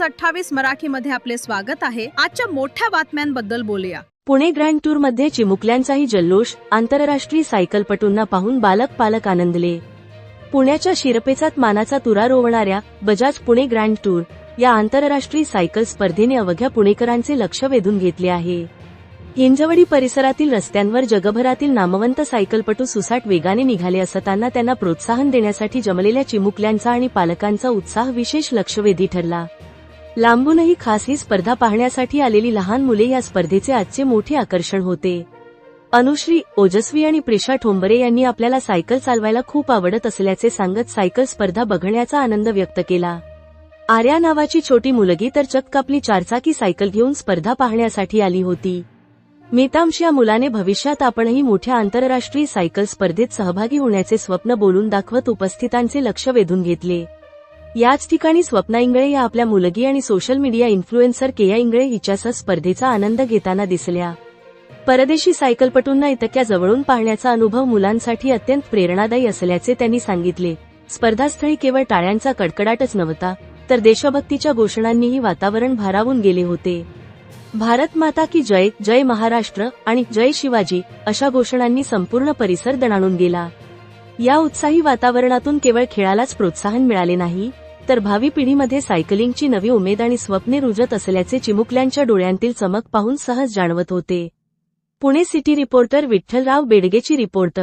28 मराठीमध्ये आपले स्वागत आहे। आजच्या मोठ्या बातम्यांबद्दल बोलूया। पुणे ग्रँड टूर मध्ये चिमुकल्यांचाही जल्लोष, आंतरराष्ट्रीय सायकलपटूंना पाहून पालक आनंदले। पुण्याच्या शिरपेचात मानाचा तुरा रोवणाऱ्या बजाज पुणे ग्रँड टूर या आंतरराष्ट्रीय सायकल स्पर्धेने अवघ्या पुणेकरांचे लक्ष वेधून घेतले आहे। हिंजवडी परिसरातील रस्त्यांवर जगभरातील नामवंत सायकलपटू सुसाट वेगाने निघाले असताना त्यांना प्रोत्साहन देण्यासाठी जमलेल्या चिमुकल्यांचा आणि पालकांचा उत्साह विशेष लक्षवेधी ठरला। लांबूनही खास ही स्पर्धा पाहण्यासाठी आलेली लहान मुले या स्पर्धेचे आजचे मोठे आकर्षण होते। अनुश्री, ओजस्वी आणि प्रिशा ठोंबरे यांनी आपल्याला सायकल चालवायला खूप आवडत असल्याचे सांगत सायकल स्पर्धा बघण्याचा आनंद व्यक्त केला। आर्या नावाची छोटी मुलगी तर चक्क आपली चारचाकी सायकल घेऊन स्पर्धा पाहण्यासाठी आली होती। मितांश या मुलाने भविष्यात आपणही मोठ्या आंतरराष्ट्रीय सायकल स्पर्धेत सहभागी होण्याचे स्वप्न बोलून दाखवत उपस्थितांचे लक्ष वेधून घेतले। याच ठिकाणी स्वप्ना इंगळे या आपल्या मुलगी आणि सोशल मीडिया इन्फ्लुएन्सर केया इंगळे हिच्यासह स्पर्धेचा आनंद घेताना दिसल्या। परदेशी सायकलपटूंना इतक्या जवळून पाहण्याचा अनुभव मुलांसाठी अत्यंत प्रेरणादायी असल्याचे त्यांनी सांगितले। स्पर्धास्थळी केवळ टाळ्यांचा कडकडाटच नव्हता, तर देशभक्तीच्या घोषणांनीही वातावरण भारावून गेले होते। भारत माता की जय, जय महाराष्ट्र आणि जय शिवाजी अशा घोषणांनी संपूर्ण परिसर दणाणून गेला। या उत्साही वातावरणातून केवळ खेळालाच प्रोत्साहन मिळाले नाही, तर भावी पिढीमध्ये सायकलिंगची नवी उमेद आणि स्वप्ने रुजत असल्याचे चिमुकल्यांच्या डोळ्यांतील चमक पाहून सहज जाणवत होते। पुणे सिटी रिपोर्टर विठ्ठलराव बेडगेची रिपोर्ट।